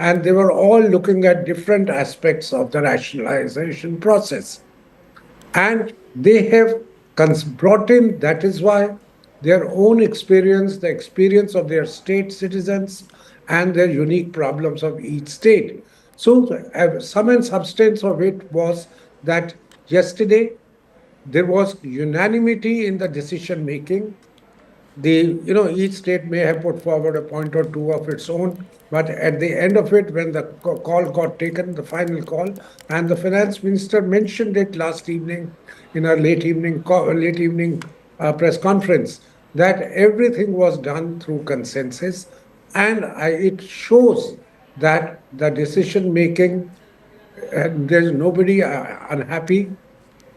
and they were all looking at different aspects of the rationalization process. And they have brought in, that is why, their own experience, the experience of their state citizens, and their unique problems of each state. So, sum and substance of it was that yesterday there was unanimity in the decision making. Each state may have put forward a point or two of its own, but at the end of it, when the call got taken, the final call, and the finance minister mentioned it last evening in a late evening press conference, that everything was done through consensus, and it shows that the decision making, there's nobody unhappy.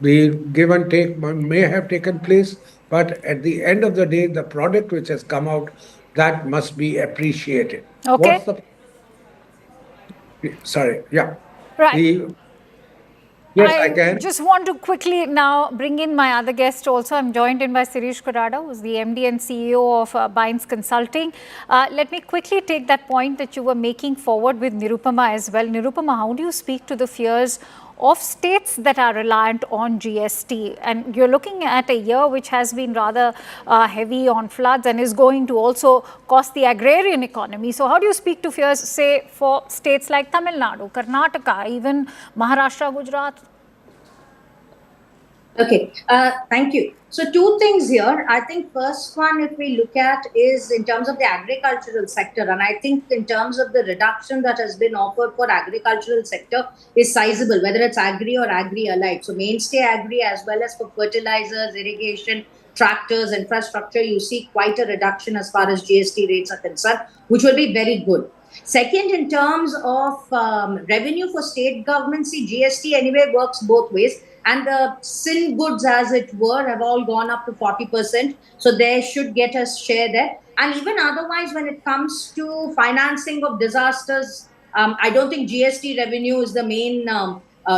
The give and take may have taken place, but at the end of the day, the product which has come out, that must be appreciated. Okay. Sorry, yeah. Right. Yes, I can. Just want to quickly now bring in my other guest also. I'm joined in by Sirish Kodada, who's the MD and CEO of Binds Consulting. Let me quickly take that point that you were making forward with Nirupama as well. Nirupama, how do you speak to the fears of states that are reliant on GST? And you're looking at a year which has been rather heavy on floods and is going to also cost the agrarian economy. So how do you speak to fears, say, for states like Tamil Nadu, Karnataka, even Maharashtra, Gujarat? Okay, thank you. So two things here. I think first one, if we look at, is in terms of the agricultural sector. And I think in terms of the reduction that has been offered for agricultural sector is sizable, whether it's agri or agri-allied. So mainstay agri as well as for fertilizers, irrigation, tractors, infrastructure, you see quite a reduction as far as GST rates are concerned, which will be very good. Second, in terms of revenue for state governments, see, GST anyway works both ways. And the sin goods, as it were, have all gone up to 40%. So they should get a share there. And even otherwise, when it comes to financing of disasters, I don't think GST revenue is the main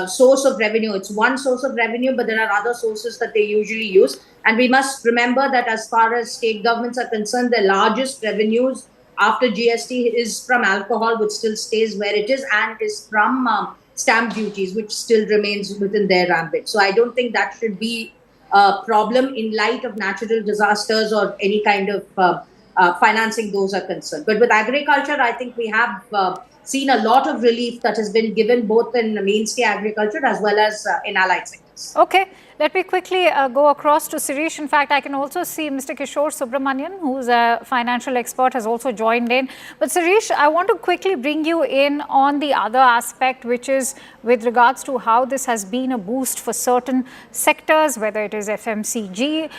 source of revenue. It's one source of revenue, but there are other sources that they usually use. And we must remember that as far as state governments are concerned, the largest revenues after GST is from alcohol, which still stays where it is, and is from stamp duties, which still remains within their ambit. So I don't think that should be a problem in light of natural disasters or any kind of financing those are concerned. But with agriculture, I think we have seen a lot of relief that has been given both in mainstay agriculture as well as in allied sectors. Okay. Let me quickly go across to Sirish. In fact, I can also see Mr. Kishore Subramanian, who's a financial expert, has also joined in. But Sirish, I want to quickly bring you in on the other aspect, which is with regards to how this has been a boost for certain sectors, whether it is FMCG.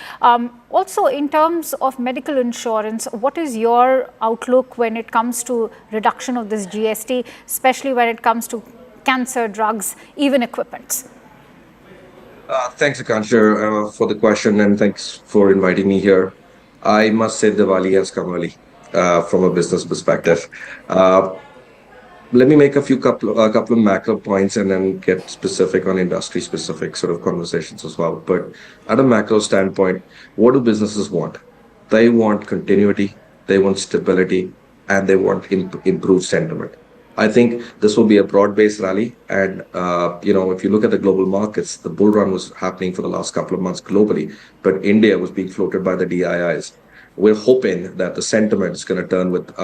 Also, in terms of medical insurance, what is your outlook when it comes to reduction of this GST, especially when it comes to cancer drugs, even equipments? Thanks, Akansha, for the question, and thanks for inviting me here. I must say Diwali has come early from a business perspective. Let me make a couple of macro points and then get specific on industry-specific sort of conversations as well. But at a macro standpoint, what do businesses want? They want continuity, they want stability, and they want improved sentiment. I think this will be a broad-based rally. And, if you look at the global markets, the bull run was happening for the last couple of months globally, but India was being floated by the DIIs. We're hoping that the sentiment is going to turn with the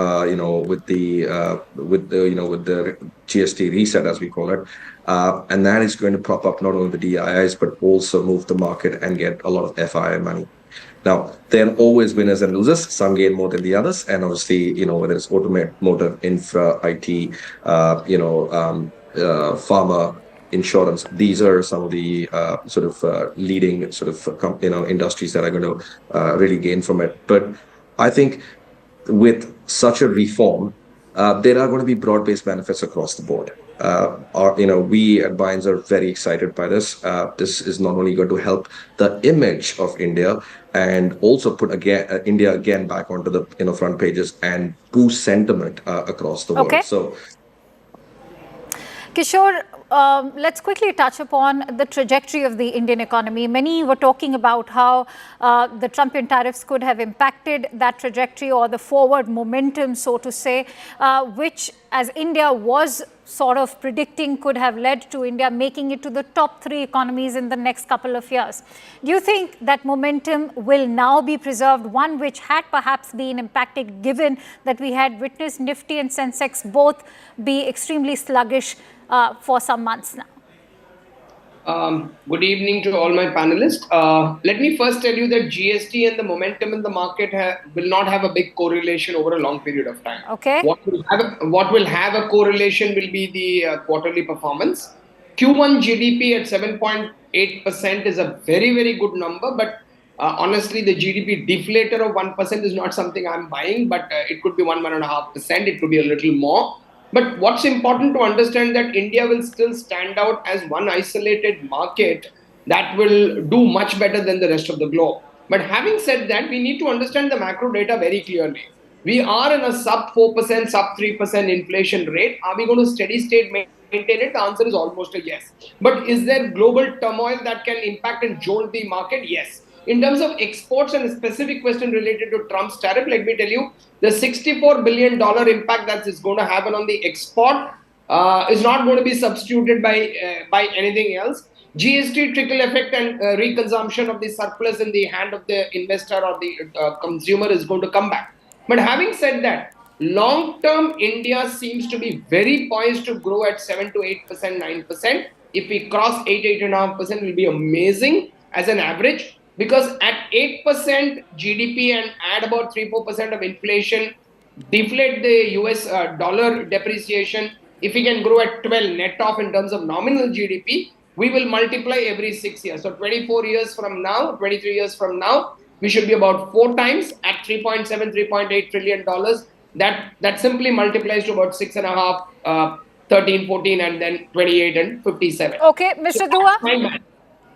GST reset, as we call it. And that is going to prop up not only the DIIs, but also move the market and get a lot of FII money. Now, there are always winners and losers. Some gain more than the others. And obviously, whether it's automotive, infra, IT, pharma, insurance, these are some of the leading industries that are going to really gain from it. But I think with such a reform, there are going to be broad-based benefits across the board. We at Binds are very excited by this. This is not only going to help the image of India and also put India again back onto the front pages and boost sentiment across the world. Okay. So, Kishore, let's quickly touch upon the trajectory of the Indian economy. Many were talking about how the Trumpian tariffs could have impacted that trajectory or the forward momentum, so to say, which as India was sort of predicting, could have led to India making it to the top 3 economies in the next couple of years. Do you think that momentum will now be preserved, one which had perhaps been impacted given that we had witnessed Nifty and Sensex both be extremely sluggish for some months now? Good evening to all my panelists. Let me first tell you that GST and the momentum in the market will not have a big correlation over a long period of time. Okay. What will have a correlation will be the quarterly performance. Q1 GDP at 7.8% is a very, very good number, but honestly, the GDP deflator of 1% is not something I'm buying, but it could be 1.5%, it could be a little more. But what's important to understand that India will still stand out as one isolated market that will do much better than the rest of the globe. But having said that, we need to understand the macro data very clearly. We are in a sub 4%, sub 3% inflation rate. Are we going to steady state maintain it? The answer is almost a yes. But is there global turmoil that can impact and jolt the market? Yes. In terms of exports and a specific question related to Trump's tariff, let me tell you, the $64 billion impact that is going to happen on the export is not going to be substituted by anything else. GST trickle effect and reconsumption of the surplus in the hand of the investor or the consumer is going to come back. But having said that, long-term India seems to be very poised to grow at 7 to 8%, 9%. If we cross 8.5%, it will be amazing as an average. Because at 8% GDP and add about 3-4% of inflation, deflate the US dollar depreciation, if we can grow at 12 net off in terms of nominal GDP, we will multiply every 6 years. So 24 years from now, 23 years from now, we should be about 4 times at 3.7, 3.8 trillion dollars. That simply multiplies to about 6.5, 13, 14, and then 28 and 57. Okay, Mr. Dua.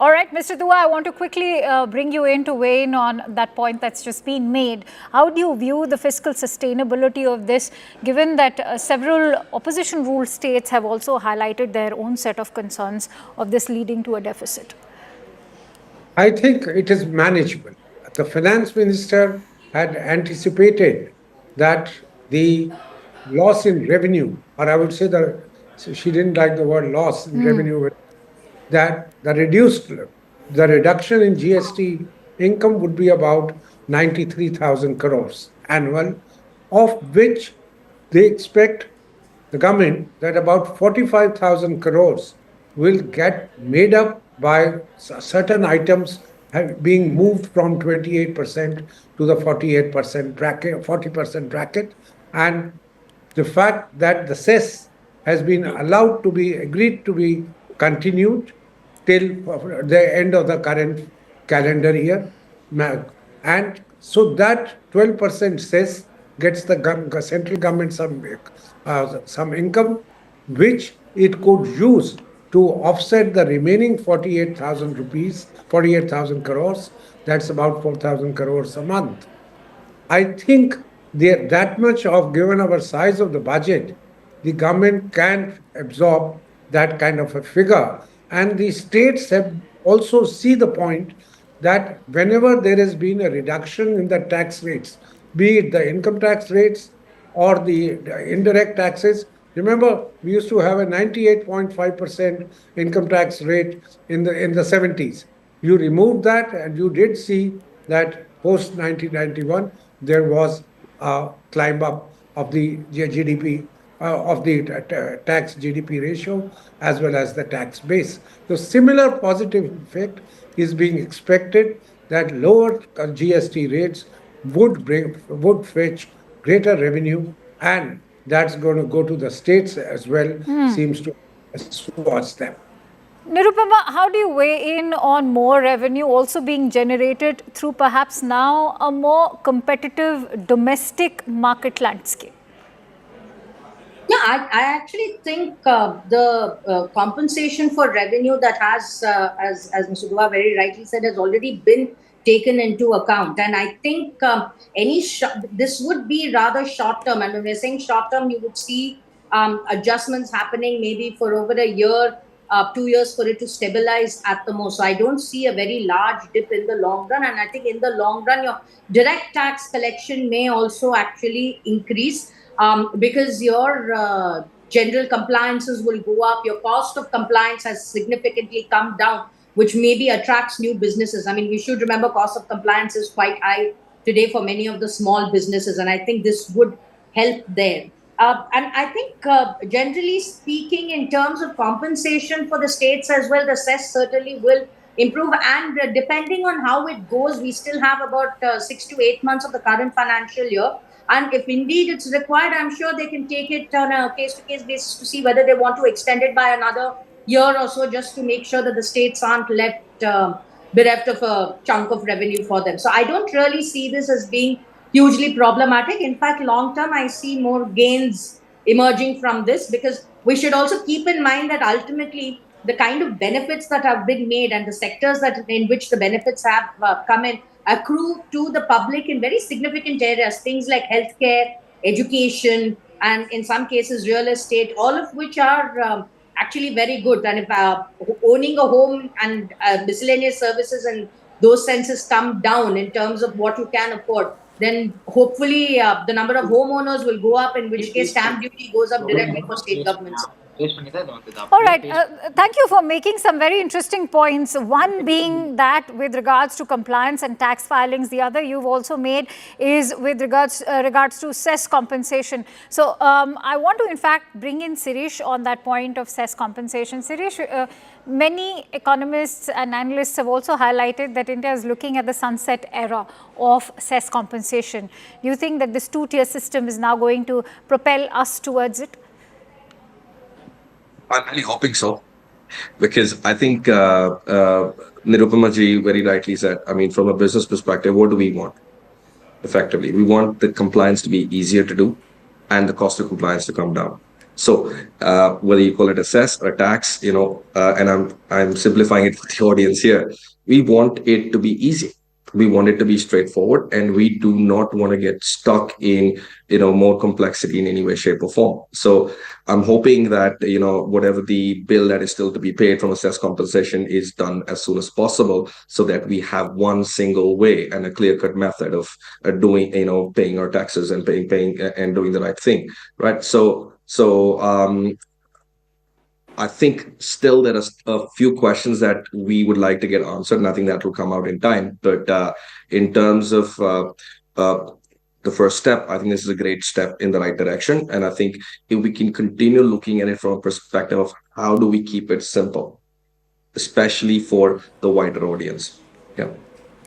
All right, Mr. Dua, I want to quickly bring you in to weigh in on that point that's just been made. How do you view the fiscal sustainability of this, given that several opposition-ruled states have also highlighted their own set of concerns of this leading to a deficit? I think it is manageable. The finance minister had anticipated that the loss in revenue, or I would say she didn't like the word loss in revenue, that the reduction in GST income would be about 93,000 crores annual, of which they expect the government that about 45,000 crores will get made up by certain items being moved from 28% to the 48% bracket, 40% bracket, and the fact that the Cess has been allowed to be agreed to be continued till the end of the current calendar year. And so that 12% Cess gets the central government some income, which it could use to offset the remaining 48,000 crores. That's about 4,000 crores a month. I think that much of, given our size of the budget, the government can absorb that kind of a figure. And the states have also see the point that whenever there has been a reduction in the tax rates, be it the income tax rates or the indirect taxes, remember we used to have a 98.5% income tax rate in the 70s. You removed that, and you did see that post 1991 there was a climb up of the GDP. Of the tax GDP ratio as well as the tax base. The similar positive effect is being expected, that lower GST rates would fetch greater revenue, and that's going to go to the states as well, seems to towards them. Nirupama, how do you weigh in on more revenue also being generated through perhaps now a more competitive domestic market landscape? Yeah, I actually think the compensation for revenue that has, as Mr. Dua very rightly said, has already been taken into account. And I think this would be rather short term. And when we're saying short term, you would see adjustments happening maybe for over a year, 2 years for it to stabilize at the most. So I don't see a very large dip in the long run. And I think in the long run, your direct tax collection may also actually increase. because your general compliances will go up, your cost of compliance has significantly come down, which maybe attracts new businesses. I mean, we should remember cost of compliance is quite high today for many of the small businesses, and I think this would help there. And I think, generally speaking, in terms of compensation for the states as well, the cess certainly will improve. And depending on how it goes, we still have about 6 to 8 months of the current financial year. And if indeed it's required, I'm sure they can take it on a case-to-case basis to see whether they want to extend it by another year or so, just to make sure that the states aren't left bereft of a chunk of revenue for them. So I don't really see this as being hugely problematic. In fact, long term, I see more gains emerging from this, because we should also keep in mind that ultimately the kind of benefits that have been made and the sectors that in which the benefits have come in accrue to the public in very significant areas, things like healthcare, education, and in some cases real estate, all of which are actually very good. And if owning a home and miscellaneous services and those senses come down in terms of what you can afford, then hopefully the number of homeowners will go up, in which case stamp duty goes up directly for state governments. All right. Thank you for making some very interesting points. One being that with regards to compliance and tax filings, the other you've also made is with regards to cess compensation. So I want to in fact bring in Sirish on that point of cess compensation. Sirish, many economists and analysts have also highlighted that India is looking at the sunset era of cess compensation. Do you think that this two-tier system is now going to propel us towards it? I'm really hoping so, because I think Nirupama ji very rightly said, I mean, from a business perspective, what do we want? Effectively, we want the compliance to be easier to do and the cost of compliance to come down. So whether you call it a cess or a tax, and I'm simplifying it for the audience here, we want it to be easy. We want it to be straightforward, and we do not want to get stuck in, more complexity in any way, shape, or form. So I'm hoping that, whatever the bill that is still to be paid from a cess compensation is done as soon as possible, so that we have one single way and a clear-cut method of doing, paying our taxes and paying and doing the right thing, right? So I think still there are a few questions that we would like to get answered. Nothing that will come out in time. But in terms of the first step, I think this is a great step in the right direction. And I think if we can continue looking at it from a perspective of how do we keep it simple, especially for the wider audience. Yeah.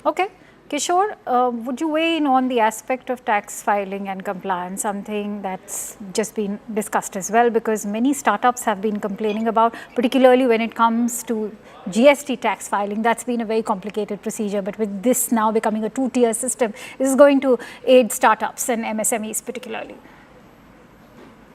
Okay. Kishore, would you weigh in on the aspect of tax filing and compliance, something that's just been discussed as well, because many startups have been complaining about, particularly when it comes to GST tax filing. That's been a very complicated procedure, but with this now becoming a two-tier system, this is going to aid startups and MSMEs particularly.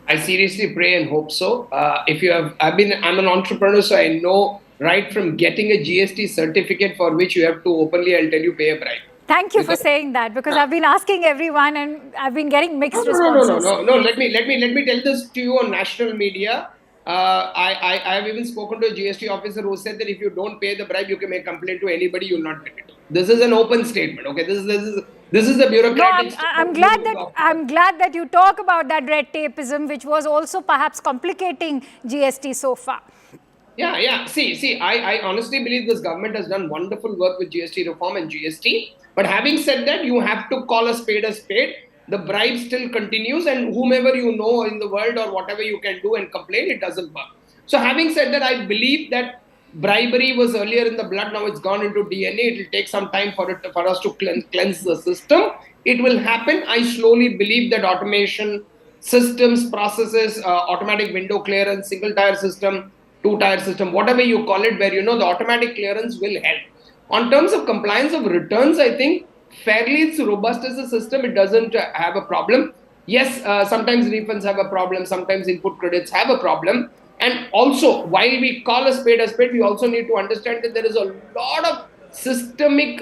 I seriously pray and hope so. I'm an entrepreneur, so I know right from getting a GST certificate, for which you have to openly, I'll tell you, pay a bribe. Thank you for saying that, because I've been asking everyone and I've been getting mixed responses. No. Let me tell this to you on national media. I have even spoken to a GST officer who said that if you don't pay the bribe, you can make complaint to anybody, you'll not get it. This is an open statement. Okay, this is the bureaucratic. No, I'm glad that you talk about that red tapeism, which was also perhaps complicating GST so far. Yeah. See, I honestly believe this government has done wonderful work with GST reform and GST. But having said that, you have to call a spade a spade. The bribe still continues, and whomever you know in the world or whatever you can do and complain, it doesn't work. So having said that, I believe that bribery was earlier in the blood, now it's gone into DNA. It will take some time for us to cleanse the system. It will happen. I slowly believe that automation, systems, processes, automatic window clearance, single tire system, two-tier system, whatever you call it, where the automatic clearance will help. On terms of compliance of returns, I think fairly it's robust as a system. It doesn't have a problem. Yes, sometimes refunds have a problem. Sometimes input credits have a problem. And also, while we call a spade, we also need to understand that there is a lot of systemic,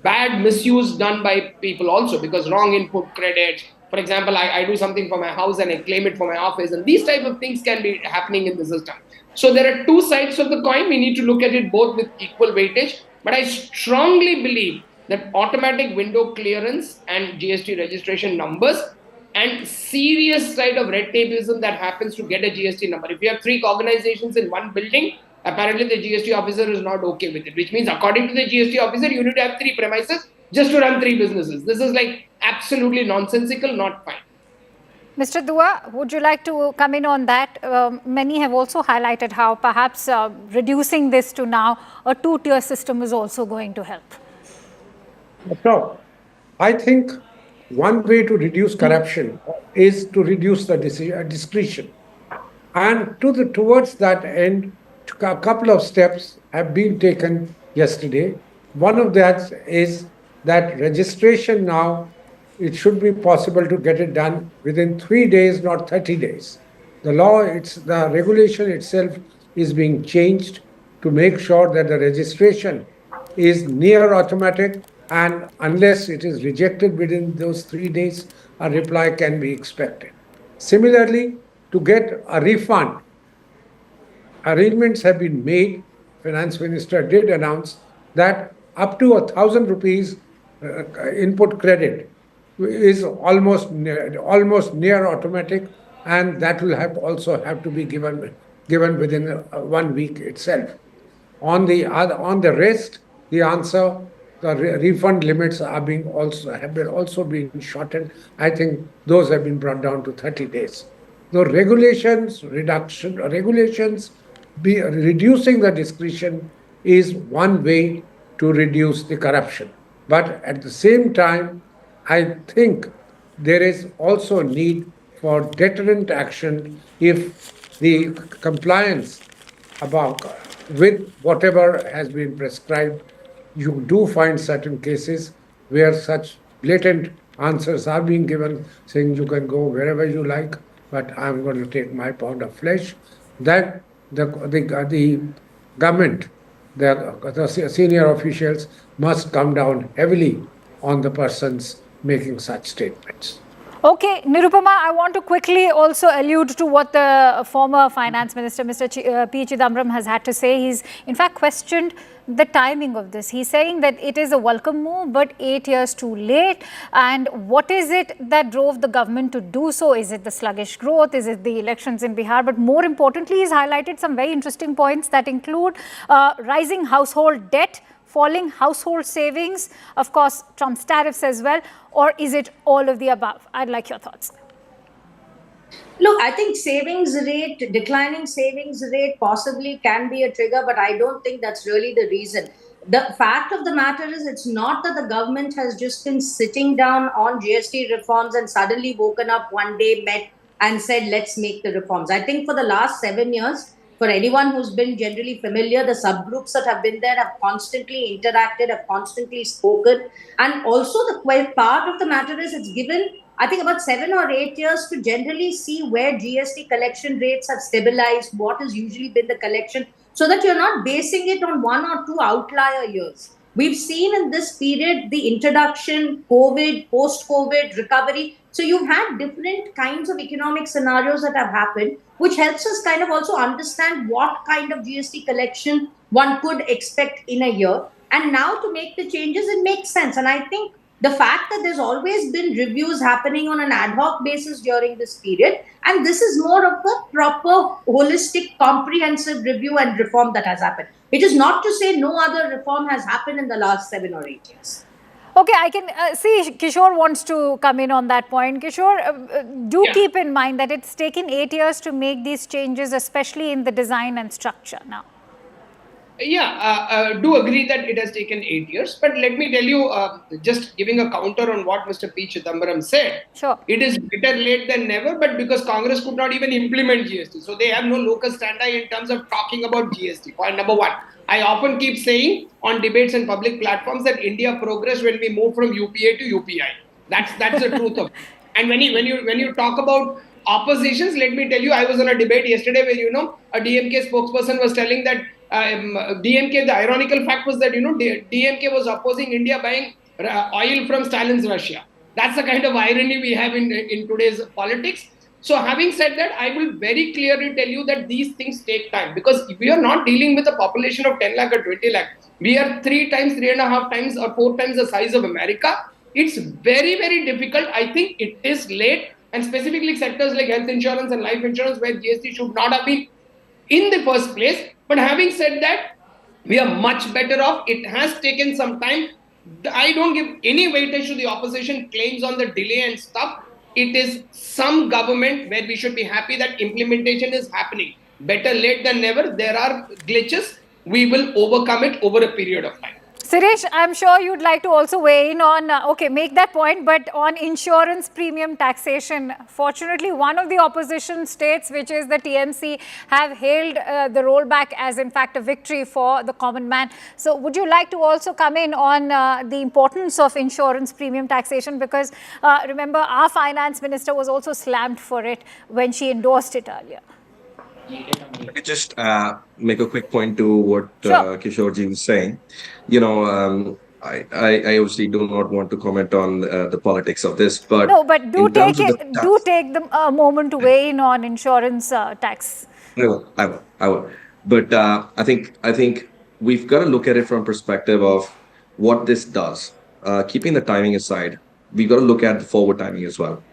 bad misuse done by people also, because wrong input credits. For example, I do something for my house and I claim it for my office, and these type of things can be happening in the system. So there are two sides of the coin. We need to look at it both with equal weightage. But I strongly believe that automatic window clearance and GST registration numbers and serious side of red tapeism that happens to get a GST number. If you have 3 organizations in one building, apparently the GST officer is not okay with it, which means according to the GST officer, you need to have 3 premises just to run 3 businesses. This is like absolutely nonsensical, not fine. Mr. Dua, would you like to come in on that? Many have also highlighted how perhaps reducing this to now a 2-tier system is also going to help. So, I think one way to reduce corruption is to reduce the discretion. And towards that end, a couple of steps have been taken yesterday. One of that is that registration now, it should be possible to get it done within 3 days, not 30 days. The regulation itself is being changed to make sure that the registration is near automatic, and unless it is rejected within those 3 days, a reply can be expected. Similarly, to get a refund, arrangements have been made. Finance Minister did announce that up to 1,000 rupees input credit is almost near automatic, and that will also have to be given within 1 week itself. On the rest, the answer, the refund limits have also been shortened. I think those have been brought down to 30 days. The reducing the discretion is one way to reduce the corruption. But at the same time, I think there is also need for deterrent action if the compliance with whatever has been prescribed. You do find certain cases where such blatant answers are being given, saying you can go wherever you like, but I'm going to take my pound of flesh. That the government, the senior officials must come down heavily on the persons making such statements. Okay, Nirupama, I want to quickly also allude to what the former Finance Minister, Mr. P. Chidambaram, has had to say. He's in fact questioned the timing of this. He's saying that it is a welcome move, but 8 years too late. And what is it that drove the government to do so? Is it the sluggish growth? Is it the elections in Bihar? But more importantly, he's highlighted some very interesting points that include rising household debt, falling household savings, of course, Trump's tariffs as well, or is it all of the above? I'd like your thoughts. Look, I think declining savings rate possibly can be a trigger, but I don't think that's really the reason. The fact of the matter is, it's not that the government has just been sitting down on GST reforms and suddenly woken up one day, met and said, let's make the reforms. I think for the last 7 years, for anyone who's been generally familiar, the subgroups that have been there have constantly interacted, have constantly spoken. And also the part of the matter is, it's given, I think, about 7 or 8 years to generally see where GST collection rates have stabilized, what has usually been the collection, so that you're not basing it on 1 or 2 outlier years. We've seen in this period the introduction, COVID, post-COVID, recovery. So you've had different kinds of economic scenarios that have happened, which helps us kind of also understand what kind of GST collection one could expect in a year. And now to make the changes, it makes sense. And I think the fact that there's always been reviews happening on an ad hoc basis during this period, and this is more of a proper, holistic, comprehensive review and reform that has happened. It is not to say no other reform has happened in the last 7 or 8 years. Okay, I can see Kishore wants to come in on that point. Kishore, keep in mind that it's taken 8 years to make these changes, especially in the design and structure now. Yeah, do agree that it has taken 8 years. But let me tell you, just giving a counter on what Mr. P. Chidambaram said, sure, it is better late than never, but because Congress could not even implement GST. So they have no locus standi in terms of talking about GST. Point number one. I often keep saying on debates and public platforms that India progressed when we moved from UPA to UPI. That's the truth of it. And when you talk about oppositions, let me tell you, I was on a debate yesterday where, a DMK spokesperson was telling that DMK, the ironical fact was that, DMK was opposing India buying oil from Stalin's Russia. That's the kind of irony we have in today's politics. So having said that, I will very clearly tell you that these things take time, because we are not dealing with a population of 10 lakh or 20 lakh. We are 3.5 times or 4 times the size of America. It's very, very difficult. I think it is late, and specifically sectors like health insurance and life insurance, where GST should not have been in the first place. But having said that, we are much better off. It has taken some time. I don't give any weightage to the opposition claims on the delay and stuff. It is some government where we should be happy that implementation is happening. Better late than never. There are glitches. We will overcome it over a period of time. Suresh, I'm sure you'd like to also weigh in on, make that point, but on insurance premium taxation. Fortunately, one of the opposition states, which is the TMC, have hailed the rollback as, in fact, a victory for the common man. So would you like to also come in on the importance of insurance premium taxation? Because remember, our finance minister was also slammed for it when she endorsed it earlier. Let me just make a quick point to what Kishorji was saying. I obviously do not want to comment on the politics of this, but no, but do take a moment to weigh in on insurance tax. I will. But I think we've got to look at it from perspective of what this does. Keeping the timing aside, we've got to look at the forward timing as well.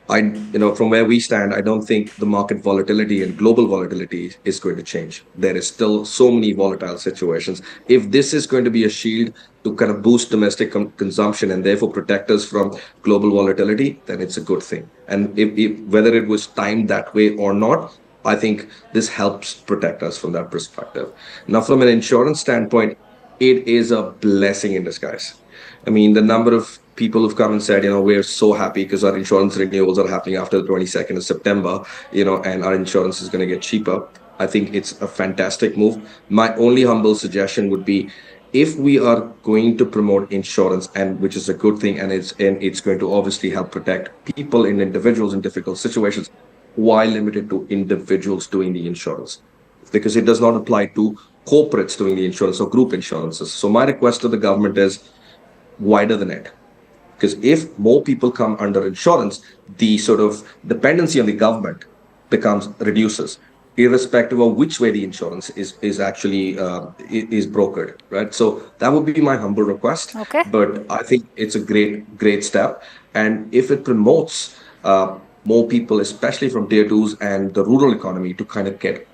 From where we stand, I don't think the market volatility and global volatility is going to change. There is still so many volatile situations. If this is going to be a shield to kind of boost domestic consumption and therefore protect us from global volatility, then it's a good thing. And if whether it was timed that way or not, I think this helps protect us from that perspective. Now, from an insurance standpoint, it is a blessing in disguise. I mean, the number of people who've come and said, we're so happy because our insurance renewals are happening after the 22nd of September, and our insurance is going to get cheaper. I think it's a fantastic move. My only humble suggestion would be, if we are going to promote insurance, and which is a good thing, and it's going to obviously help protect people and individuals in difficult situations, why limit it to individuals doing the insurance? Because it does not apply to corporates doing the insurance or group insurances. So my request to the government is wider the net. Because if more people come under insurance, the sort of dependency on the government reduces, irrespective of which way the insurance is actually is brokered, right? So that would be my humble request. Okay. But I think it's a great step, and if it promotes more people, especially from tier 2s and the rural economy, to kind of get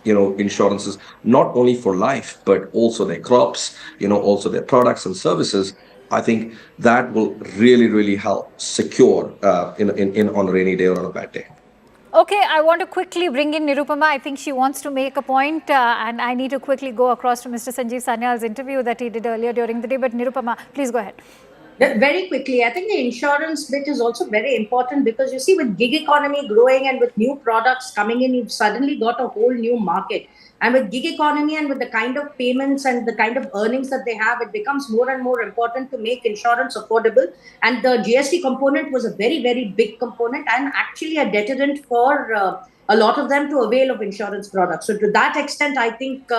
insurances not only for life but also their crops, also their products and services, I think that will really help secure on a rainy day or on a bad day. Okay, I want to quickly bring in Nirupama. I think she wants to make a point, and I need to quickly go across to Mr. Sanjeev Sanyal's interview that he did earlier during the day. But Nirupama, please go ahead. Very quickly, I think the insurance bit is also very important, because you see, with gig economy growing and with new products coming in, you've suddenly got a whole new market. And with gig economy and with the kind of payments and the kind of earnings that they have, it becomes more and more important to make insurance affordable. And the GST component was a very, very big component, and actually a deterrent for a lot of them to avail of insurance products. So to that extent, I think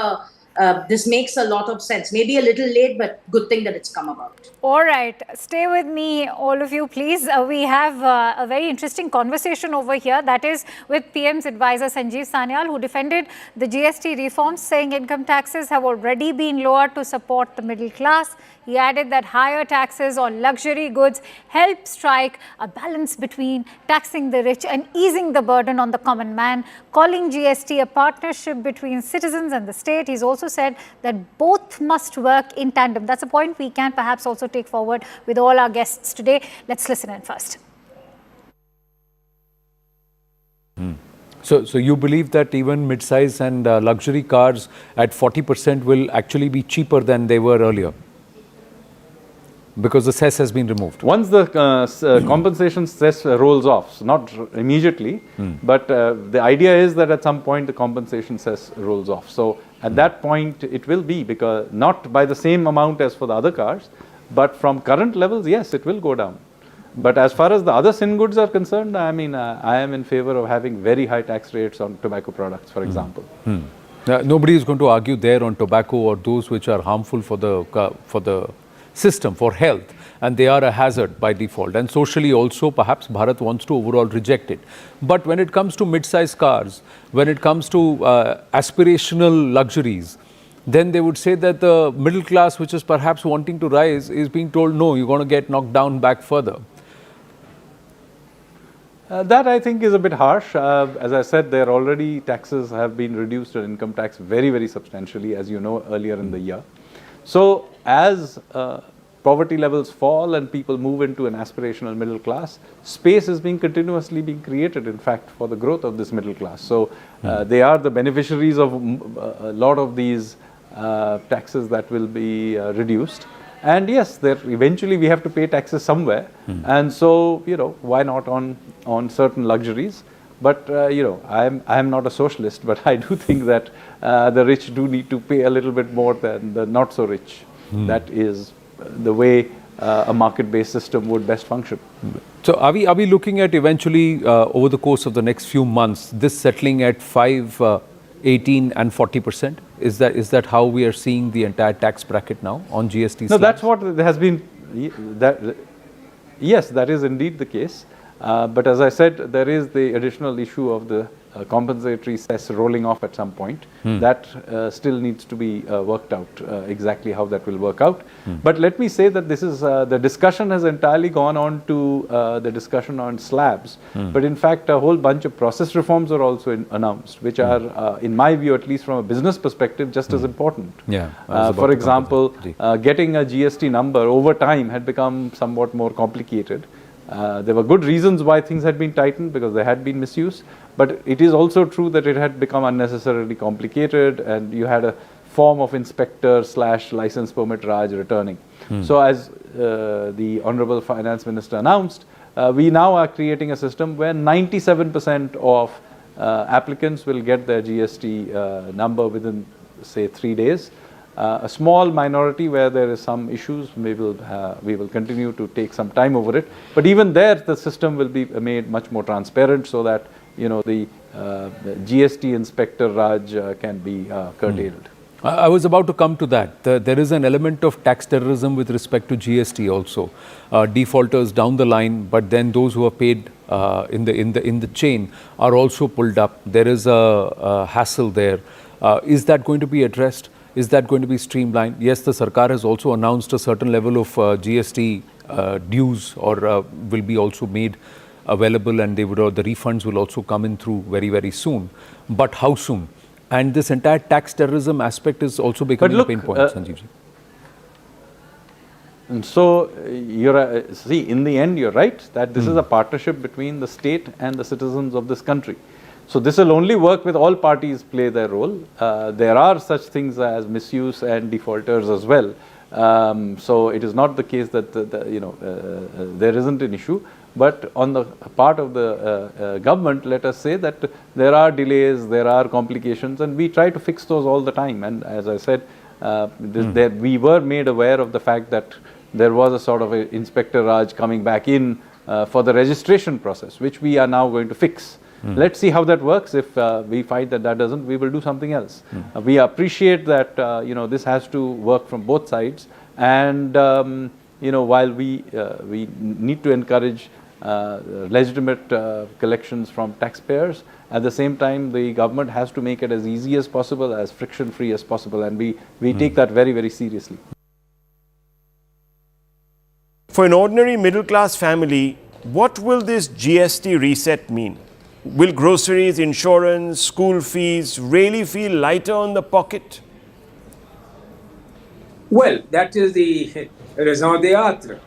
this makes a lot of sense. Maybe a little late, but good thing that it's come about. All right. Stay with me, all of you, please. We have a very interesting conversation over here. That is with PM's advisor, Sanjeev Sanyal, who defended the GST reforms, saying income taxes have already been lowered to support the middle class. He added that higher taxes on luxury goods help strike a balance between taxing the rich and easing the burden on the common man, calling GST a partnership between citizens and the state. He's also said that both must work in tandem. That's a point we can perhaps also take forward with all our guests today. Let's listen in first. So you believe that even mid-size and luxury cars at 40% will actually be cheaper than they were earlier? Because the cess has been removed. Once the compensation cess rolls off, so not immediately, but the idea is that at some point the compensation cess rolls off. So at that point it will be, because not by the same amount as for the other cars, but from current levels, yes, it will go down. But as far as the other sin goods are concerned, I mean, I am in favor of having very high tax rates on tobacco products, for example. Nobody is going to argue there on tobacco or those which are harmful for the system for health, and they are a hazard by default. And socially also, perhaps Bharat wants to overall reject it. But when it comes to mid-size cars, when it comes to aspirational luxuries, then they would say that the middle class, which is perhaps wanting to rise, is being told, no, you're going to get knocked down back further. That I think is a bit harsh. As I said, there already taxes have been reduced in income tax very, very substantially, as you know, earlier in the year. So as poverty levels fall and people move into an aspirational middle class, space is continuously being created, in fact, for the growth of this middle class. So they are the beneficiaries of a lot of these taxes that will be reduced. And yes, eventually we have to pay taxes somewhere. And so, why not on certain luxuries? But, I'm not a socialist, but I do think that the rich do need to pay a little bit more than the not so rich. That is the way a market-based system would best function. So are we looking at eventually, over the course of the next few months, this settling at 5, 18 and 40%? Is that how we are seeing the entire tax bracket now on GST? No, that's what has been, yes, that is indeed the case. But as I said, there is the additional issue of the compensatory cess rolling off at some point. That still needs to be worked out, exactly how that will work out. But let me say that this is, the discussion has entirely gone on to the discussion on slabs. But in fact, a whole bunch of process reforms are also announced, which are, in my view, at least from a business perspective, just as important. Yeah. For example, getting a GST number over time had become somewhat more complicated. There were good reasons why things had been tightened, because there had been misuse, but it is also true that it had become unnecessarily complicated, and you had a form of inspector/license permit Raj returning. So as the Honorable Finance Minister announced, we now are creating a system where 97% of applicants will get their GST number within, say, 3 days. A small minority where there is some issues, we will continue to take some time over it. But even there, the system will be made much more transparent, so that the GST inspector Raj can be curtailed. I was about to come to that. There is an element of tax terrorism with respect to GST also. Defaulters down the line, but then those who are paid in the chain are also pulled up. There is a hassle there. Is that going to be addressed? Is that going to be streamlined? Yes, the Sarkar has also announced a certain level of GST dues or will be also made available, and the refunds will also come in through very, very soon. But how soon? And this entire tax terrorism aspect is also becoming a pain point, Sanjeev ji. And so, see, in the end, you're right that this is a partnership between the state and the citizens of this country. So this will only work with all parties play their role. There are such things as misuse and defaulters as well. So it is not the case that there isn't an issue. But on the part of the government, let us say that there are delays, there are complications, and we try to fix those all the time. And as I said, we were made aware of the fact that there was a sort of a Inspector Raj coming back in for the registration process, which we are now going to fix. Let's see how that works. If we find that doesn't, we will do something else. We appreciate that this has to work from both sides, and while we need to encourage legitimate collections from taxpayers, at the same time the government has to make it as easy as possible, as friction-free as possible, and we take that very, very seriously. For an ordinary middle-class family, what will this GST reset mean? Will groceries, insurance, school fees really feel lighter on the pocket? Well, that is the raison d'etre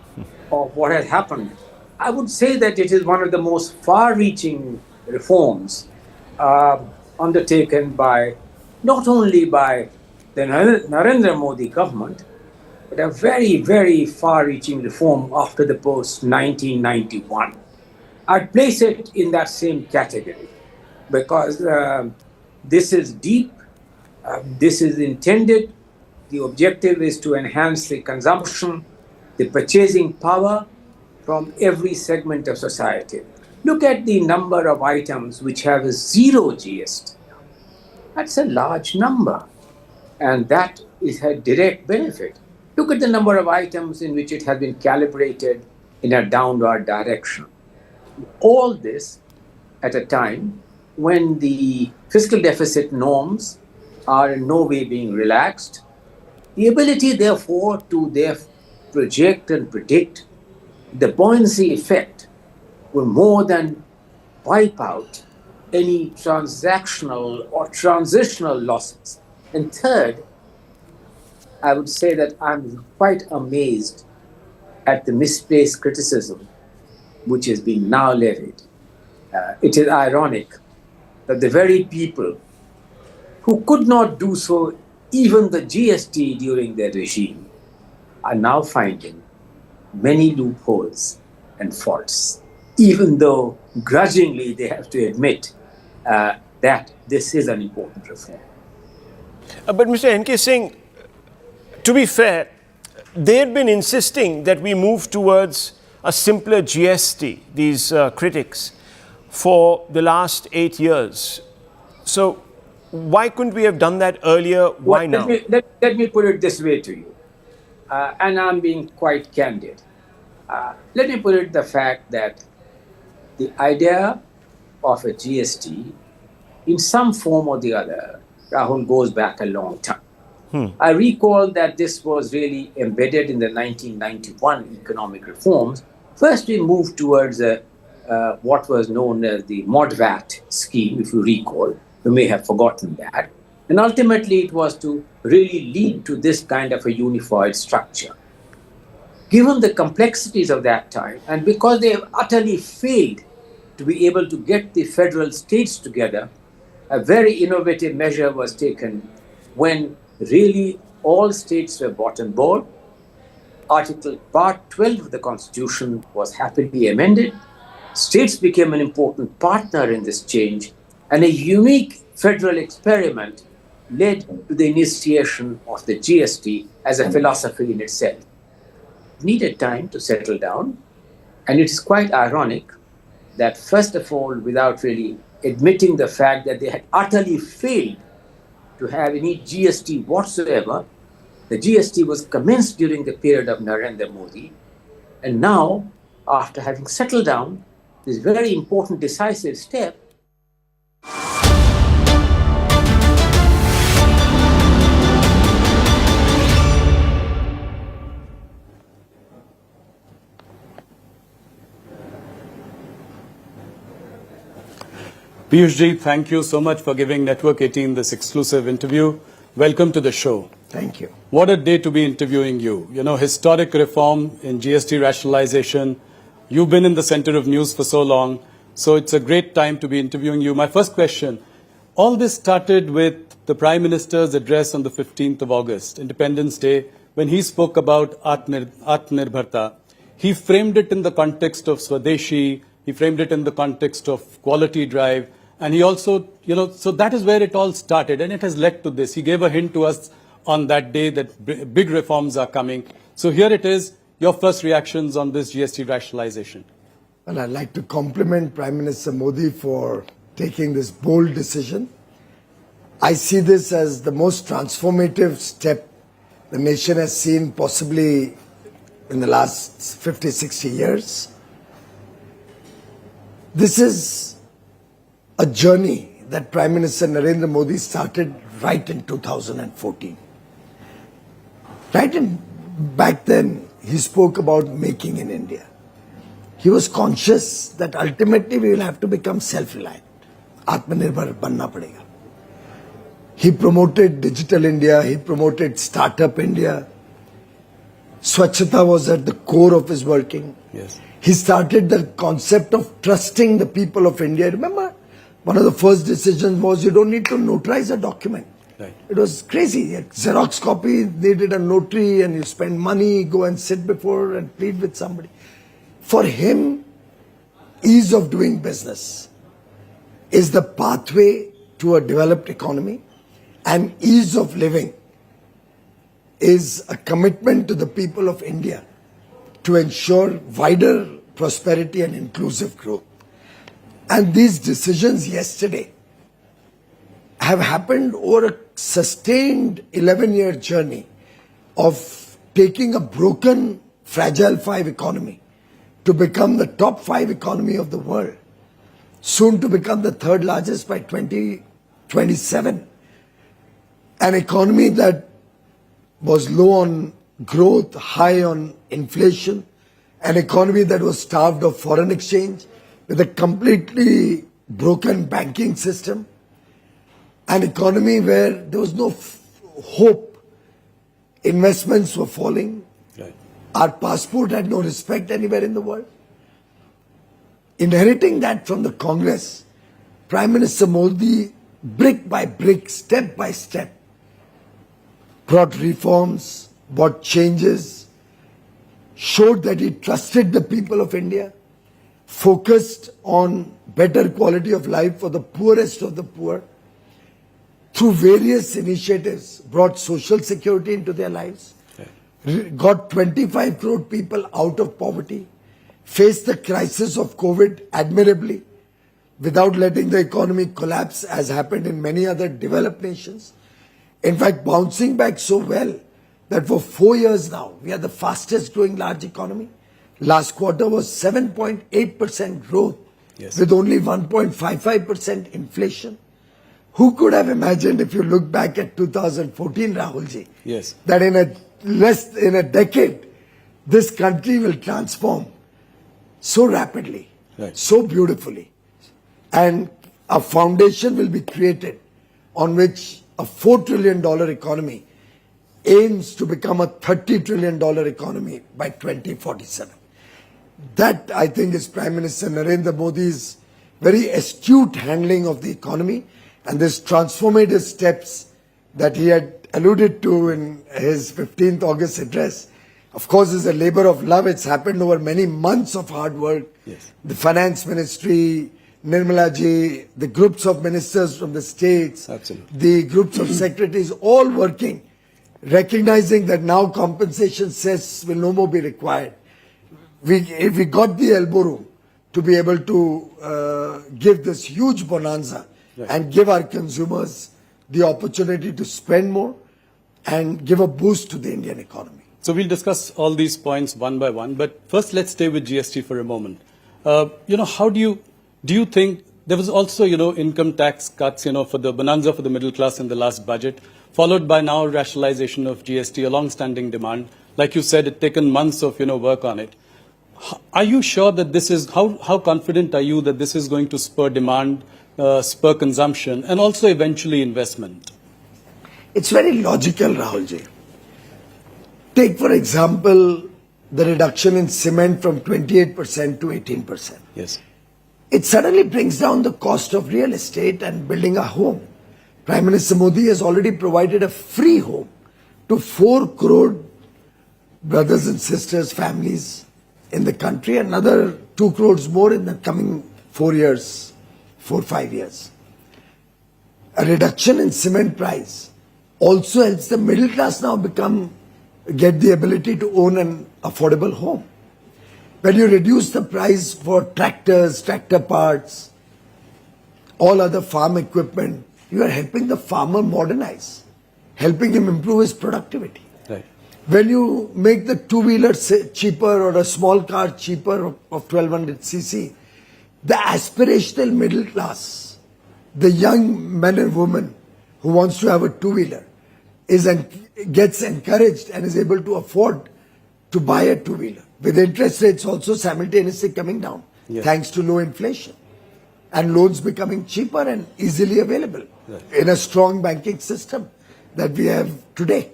of what has happened. I would say that it is one of the most far-reaching reforms undertaken by, not only by the Narendra Modi government, but a very, very far-reaching reform after the post-1991. I'd place it in that same category because this is deep, this is intended, the objective is to enhance the consumption, the purchasing power from every segment of society. Look at the number of items which have a zero GST. That's a large number, and that is a direct benefit. Look at the number of items in which it has been calibrated in a downward direction. All this at a time when the fiscal deficit norms are in no way being relaxed. The ability, therefore, to project and predict the buoyancy effect will more than wipe out any transactional or transitional losses. And third, I would say that I'm quite amazed at the misplaced criticism which is being now levied. It is ironic that the very people who could not do so even the GST during their regime are now finding many loopholes and faults, even though grudgingly they have to admit that this is an important reform. But Mr. N.K. Singh, to be fair, they had been insisting that we move towards a simpler GST, these critics, for the last 8 years. So why couldn't we have done that earlier? Why now? Let me put it this way to you, and I'm being quite candid. Let me put it the fact that the idea of a GST in some form or the other, Rahul, goes back a long time. I recall that this was really embedded in the 1991 economic reforms. First, we moved towards what was known as the MODVAT scheme, if you recall. You may have forgotten that. And ultimately, it was to really lead to this kind of a unified structure. Given the complexities of that time, and because they have utterly failed to be able to get the federal states together, a very innovative measure was taken when really all states were brought on board. Part 12 of the Constitution was happily amended. States became an important partner in this change, and a unique federal experiment led to the initiation of the GST as a philosophy in itself. It needed time to settle down, and it is quite ironic that, first of all, without really admitting the fact that they had utterly failed to have any GST whatsoever, the GST was commenced during the period of Narendra Modi, and now, after having settled down, this very important decisive step. Piyush ji, thank you so much for giving Network 18 this exclusive interview. Welcome to the show. Thank you. What a day to be interviewing you. You know, historic reform in GST rationalization. You've been in the center of news for so long, so it's a great time to be interviewing you. My first question, all this started with the Prime Minister's address on the 15th of August, Independence Day, when he spoke about Atmanirbharta. He framed it in the context of Swadeshi, he framed it in the context of quality drive, and he also, so that is where it all started, and it has led to this. He gave a hint to us on that day that big reforms are coming. So here it is, your first reactions on this GST rationalization. Well, I'd like to compliment Prime Minister Modi for taking this bold decision. I see this as the most transformative step the nation has seen possibly in the last 50, 60 years. This is a journey that Prime Minister Narendra Modi started right in 2014. Back then, he spoke about making in India. He was conscious that ultimately we will have to become self-reliant. Atmanirbhar banna padega. He promoted Digital India, he promoted Startup India. Swachhata was at the core of his working. Yes. He started the concept of trusting the people of India. Remember, one of the first decisions was you don't need to notarize a document. Right. It was crazy. A Xerox copy, needed a notary, and you spend money, go and sit before and plead with somebody. For him, ease of doing business is the pathway to a developed economy, and ease of living is a commitment to the people of India to ensure wider prosperity and inclusive growth. And these decisions yesterday have happened over a sustained 11-year journey of taking a broken, fragile 5 economy to become the top 5 economy of the world, soon to become the 3rd largest by 2027. An economy that was low on growth, high on inflation, an economy that was starved of foreign exchange, with a completely broken banking system, an economy where there was no hope, investments were falling, right. Our passport had no respect anywhere in the world. Inheriting that from the Congress, Prime Minister Modi, brick by brick, step by step, brought reforms, brought changes, showed that he trusted the people of India, focused on better quality of life for the poorest of the poor, through various initiatives, brought social security into their lives, got 25 crore people out of poverty, faced the crisis of COVID admirably, without letting the economy collapse as happened in many other developed nations. In fact, bouncing back so well that for 4 years now, we are the fastest growing large economy. Last quarter was 7.8% growth, yes, with only 1.55% inflation. Who could have imagined, if you look back at 2014, Rahulji, yes, that in a decade, this country will transform so rapidly, right, so beautifully, and a foundation will be created on which a $4 trillion economy aims to become a $30 trillion economy by 2047. That, I think, is Prime Minister Narendra Modi's very astute handling of the economy, and this transformative steps that he had alluded to in his 15th August address, of course, is a labor of love. It's happened over many months of hard work. Yes. The Finance Ministry, Nirmala ji, the groups of ministers from the states, absolutely, the groups of secretaries, all working, recognizing that now compensation cess will no more be required. We got the elbow room to be able to give this huge bonanza, right, and give our consumers the opportunity to spend more and give a boost to the Indian economy. So we'll discuss all these points one by one, but first let's stay with GST for a moment. How do you think there was also, income tax cuts, for the bonanza for the middle class in the last budget, followed by now rationalization of GST, a long-standing demand. Like you said, it's taken months of, work on it. Are you sure that this is, how confident are you that this is going to spur demand, spur consumption, and also eventually investment? It's very logical, Rahulji. Take, for example, the reduction in cement from 28% to 18%. Yes. It suddenly brings down the cost of real estate and building a home. Prime Minister Modi has already provided a free home to 4 crore brothers and sisters, families in the country, another 2 crores more in the coming 4 or 5 years. A reduction in cement price also helps the middle class now get the ability to own an affordable home. When you reduce the price for tractors, tractor parts, all other farm equipment, you are helping the farmer modernize, helping him improve his productivity. Right. When you make the two-wheeler cheaper or a small car cheaper of 1200cc, the aspirational middle class, the young man and woman who wants to have a two-wheeler, gets encouraged and is able to afford to buy a two-wheeler, with interest rates also simultaneously coming down, yes, thanks to low inflation and loans becoming cheaper and easily available, right, in a strong banking system that we have today,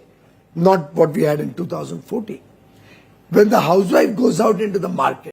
not what we had in 2014. When the housewife goes out into the market,